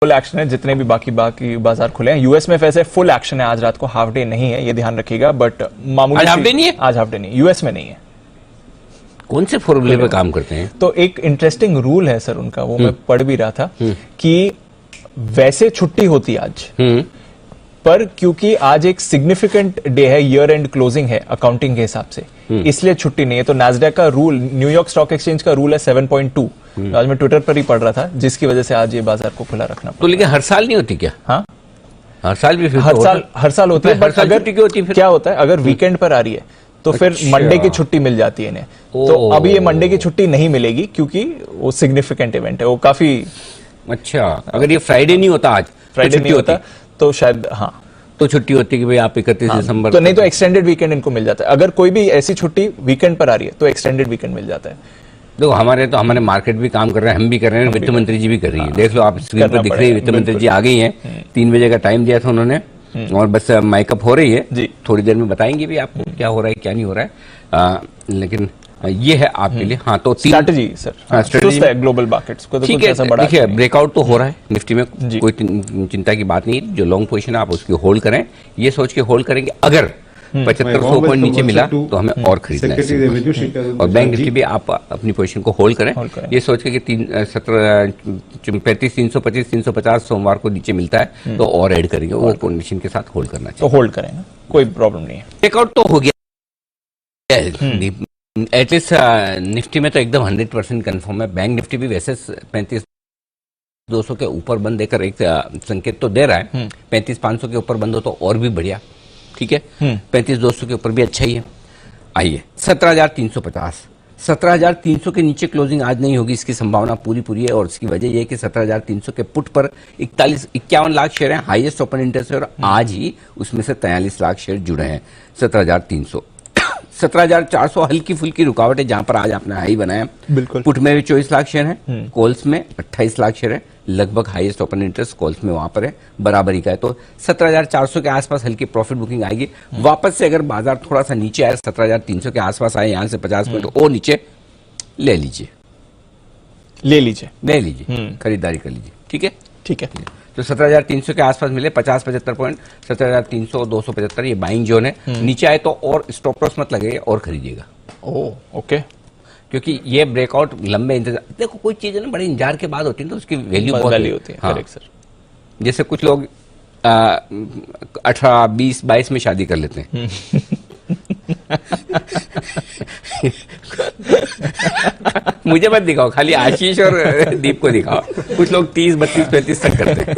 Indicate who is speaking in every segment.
Speaker 1: Full action है, जितने भी बाकी बाजार खुले हैं। यूएस में वैसे फुल एक्शन है, आज रात को हाफ डे नहीं है, ये ध्यान रखिएगा, बट मामूली
Speaker 2: आज हाफ डे नहीं है,
Speaker 1: आज हाफ डे नहीं, यूएस में नहीं है।
Speaker 2: कौन से फॉर्मूले पे काम करते हैं?
Speaker 1: तो एक इंटरेस्टिंग रूल है सर उनका, वो मैं पढ़ भी रहा था कि वैसे छुट्टी होती आज, पर क्योंकि आज एक सिग्निफिकेंट डे है, ईयर एंड क्लोजिंग है अकाउंटिंग के हिसाब से, इसलिए छुट्टी नहीं है। तो नैस्डैक का रूल, न्यूयॉर्क स्टॉक एक्सचेंज का रूल है 7.2। आज मैं ट्विटर पर ही पढ़ रहा था, जिसकी वजह से आज ये बाजार को खुला रखना पड़ा।
Speaker 2: तो लेकिन हर साल नहीं होती क्या?
Speaker 1: हाँ,
Speaker 2: हर साल भी,
Speaker 1: हर साल होती है, बट अगर क्या होता है, अगर वीकेंड पर आ रही है तो फिर मंडे की छुट्टी मिल जाती है इन्हें। तो अभी ये मंडे की छुट्टी नहीं मिलेगी, क्योंकि वो सिग्निफिकेंट इवेंट है, वो काफी।
Speaker 2: अच्छा, अगर ये फ्राइडे नहीं होता, आज
Speaker 1: फ्राइडे नहीं होता तो शायद, हाँ,
Speaker 2: तो छुट्टी होती कि भाई आप 31 दिसंबर,
Speaker 1: तो नहीं तो एक्सटेंडेड वीकेंड इनको मिल जाता है। अगर कोई भी ऐसी छुट्टी वीकेंड पर आ रही है तो एक्सटेंडेड वीकेंड मिल जाता है।
Speaker 2: देखो हमारे मार्केट भी काम कर रहे हैं, हम भी कर रहे हैं, वित्त मंत्री जी भी कर रही है। देख लो आप स्क्रीन पर दिख रही है, वित्त मंत्री जी आ गई हैं। 3 बजे का टाइम दिया था उन्होंने, और बस माइकअप हो रही है, थोड़ी देर में बताएंगे भी आपको क्या हो रहा है क्या नहीं हो रहा है। लेकिन ये है आपके लिए। हाँ, तो
Speaker 1: स्ट्रैटेजी सर, स्ट्रैटेजी है ग्लोबल मार्केट्स को,
Speaker 2: ठीक है। देखिए ब्रेकआउट तो हो रहा है निफ्टी में, कोई चिंता की बात नहीं। जो लॉन्ग पोजीशन है आप उसकी होल्ड करें, ये सोच के होल्ड करेंगे, अगर 7500 पॉइंट नीचे मिला तो हमें और खरीदना है। और बैंक निफ्टी भी आप अपनी पोजीशन को होल्ड करें, ये सोच के कि 35,325 350 सोमवार को नीचे मिलता है तो और ऐड करेंगे, वो कंडीशन के साथ होल्ड करना चाहिए।
Speaker 1: तो होल्ड करें ना, कोई प्रॉब्लम नहीं है।
Speaker 2: ब्रेकआउट तो हो गया एटलीस्ट निफ्टी में, तो एकदम 100% कन्फर्म है। बैंक निफ्टी भी वैसे 35,200 के ऊपर बंद देकर एक संकेत तो दे रहा है, 35,500 के ऊपर बंद हो तो और भी बढ़िया, ठीक है। 35,200 के ऊपर भी अच्छा ही है। आइए 17,350, 17,300 के नीचे क्लोजिंग आज नहीं होगी, इसकी संभावना पूरी है। और इसकी वजह यह है कि 17,300 के पुट पर 51 लाख शेयर हैं, हाईएस्ट ओपन इंटरेस्ट है, और आज ही उसमें से 43 लाख शेयर जुड़े हैं। 17,300, 17,400 हल्की फुल्की रुकावट है, जहां पर आज आपने हाई बनाया।
Speaker 1: बिल्कुल।
Speaker 2: पुट में भी 24 लाख शेयर हैं, कॉल्स में 28 लाख शेयर है, लगभग हाईएस्ट ओपन इंटरेस्ट कॉल्स में वहां पर है, बराबरी का है। तो 17,400 के आसपास हल्की प्रॉफिट बुकिंग आएगी। वापस से अगर बाजार थोड़ा सा नीचे आए, 17,300 के आसपास आए, यहां से 50 पॉइंट और नीचे ले लीजिए, खरीदारी कर लीजिए, ठीक है।
Speaker 1: ठीक है,
Speaker 2: तो 17,300 के आसपास मिले 50-75 पॉइंट, 17,300 275 ये बाइंग जोन है। नीचे आए तो और स्टॉप लॉस मत लगेगा और खरीदिएगा।
Speaker 1: ओके,
Speaker 2: क्योंकि ये ब्रेकआउट लंबे इंतजार, देखो कोई चीज है ना बड़े इंतजार के बाद होती है तो उसकी वैल्यू बहुत
Speaker 1: होती है।
Speaker 2: हाँ। सर, जैसे कुछ लोग 18, 20, 22 में शादी कर लेते हैं। मुझे मत दिखाओ, खाली आशीष और दीप को दिखाओ। कुछ लोग 30, 32, 35 तक करते हैं।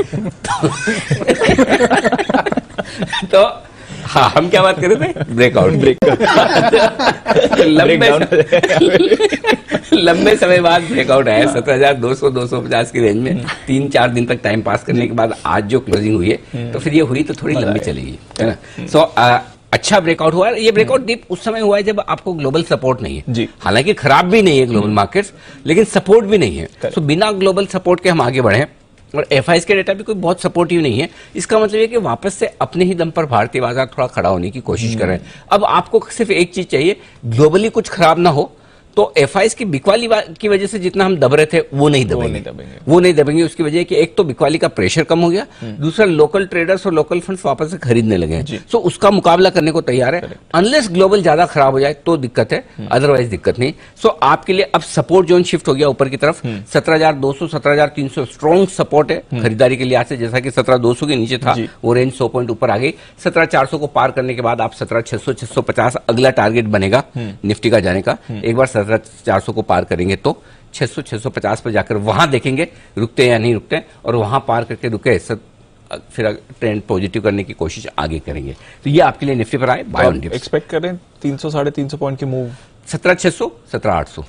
Speaker 2: तो हाँ, हम क्या बात कर रहे थे? ब्रेकआउट। लंबे समय बाद ब्रेकआउट आया 17,200 250 की रेंज में, 3-4 दिन तक टाइम पास करने के बाद आज जो क्लोजिंग हुई है, तो फिर ये हुई तो थोड़ी लंबी चलेगी, है ना। सो अच्छा ब्रेकआउट हुआ है। ये ब्रेकआउट डीप उस समय हुआ है जब आपको ग्लोबल सपोर्ट नहीं है, हालांकि खराब भी नहीं है ग्लोबल मार्केट्स, लेकिन सपोर्ट भी नहीं है। तो बिना ग्लोबल सपोर्ट के हम आगे बढ़े, और एफआईएस के डेटा भी कोई बहुत सपोर्टिव नहीं है। इसका मतलब है कि वापस से अपने ही दम पर भारतीय बाजार थोड़ा खड़ा होने की कोशिश कर रहे हैं। अब आपको सिर्फ एक चीज चाहिए, ग्लोबली कुछ खराब ना हो, तो एफआईएस की बिकवाली की वजह से जितना हम दब रहे थे वो नहीं दबेंगे। उसकी वजह है कि एक तो बिकवाली का प्रेशर कम हो गया, दूसरा लोकल ट्रेडर्स और लोकल फंड्स वापस से खरीदने लगे हैं। सो उसका मुकाबला करने को तैयार है। अनलेस ग्लोबल ज्यादा खराब हो जाए तो दिक्कत है, अदरवाइज दिक्कत नहीं। सो आपके लिए अब सपोर्ट जोन शिफ्ट हो गया ऊपर की तरफ। 17,200 17,300 स्ट्रॉन्ग सपोर्ट है खरीदारी के लिए। आज से जैसा कि 17,200 के नीचे था, वो रेंज 100 पॉइंट ऊपर आ गई। 17,400 को पार करने के बाद आप 17,600 650 अगला टारगेट बनेगा निफ्टी का जाने का। एक बार 17,400 को पार करेंगे तो 600 650 पर जाकर वहां देखेंगे रुकते या नहीं रुकते, और वहां पार करके रुके फिर ट्रेंड पॉजिटिव करने की कोशिश आगे करेंगे। तो ये आपके लिए निफ्टी पर आए। बाय ऑन डिप्स
Speaker 1: एक्सपेक्ट करें 300 350 पॉइंट की मूव,
Speaker 2: 17,600 17,800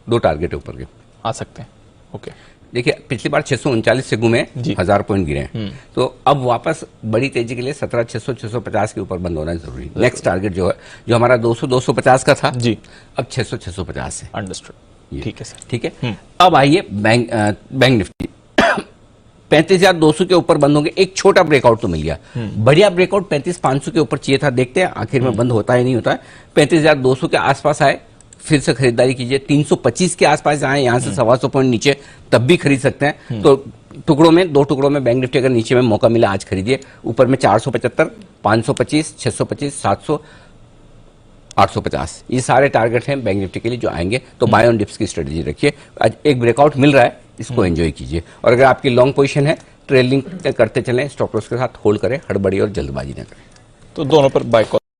Speaker 2: दो टारगेट ऊपर के
Speaker 1: आ सकते हैं। ओके,
Speaker 2: देखिए पिछली बार 639 से घूमे, 1000 पॉइंट गिरे हैं, तो अब वापस बड़ी तेजी के लिए 17,600 650 के ऊपर बंद होना जरूरी। नेक्स्ट टारगेट जो है, जो हमारा 200 250 का था जी, अब 600 650 है।
Speaker 1: अंडरस्टूड, ठीक है सर,
Speaker 2: ठीक है। अब आइए बैंक निफ्टी 35,200 के ऊपर बंद होंगे। एक छोटा ब्रेकआउट तो मिल गया, बढ़िया ब्रेकआउट 35,500 के ऊपर चाहिए था। देखते हैं आखिर में बंद होता है नहीं होता है। 35,200 के आसपास आए, फिर से खरीदारी कीजिए। 325 के आसपास आए, यहां से 125 पॉइंट नीचे, तब भी खरीद सकते हैं। तो टुकड़ों में, 2 टुकड़ों में बैंक निफ्टी अगर नीचे में मौका मिला आज खरीदिए, ऊपर में 475, 525, 625, 700, 850, ये सारे टारगेट हैं बैंक निफ्टी के लिए जो आएंगे। तो बाय ऑन डिप्स की स्ट्रेटेजी रखिए। आज एक ब्रेकआउट मिल रहा है, इसको एंजॉय कीजिए। और अगर आपकी लॉन्ग पोजीशन है, ट्रेलिंग करते चलें, स्टॉप लॉस के साथ होल्ड करें, हड़बड़ी और जल्दबाजी न करें।
Speaker 1: तो दोनों पर बाय कॉल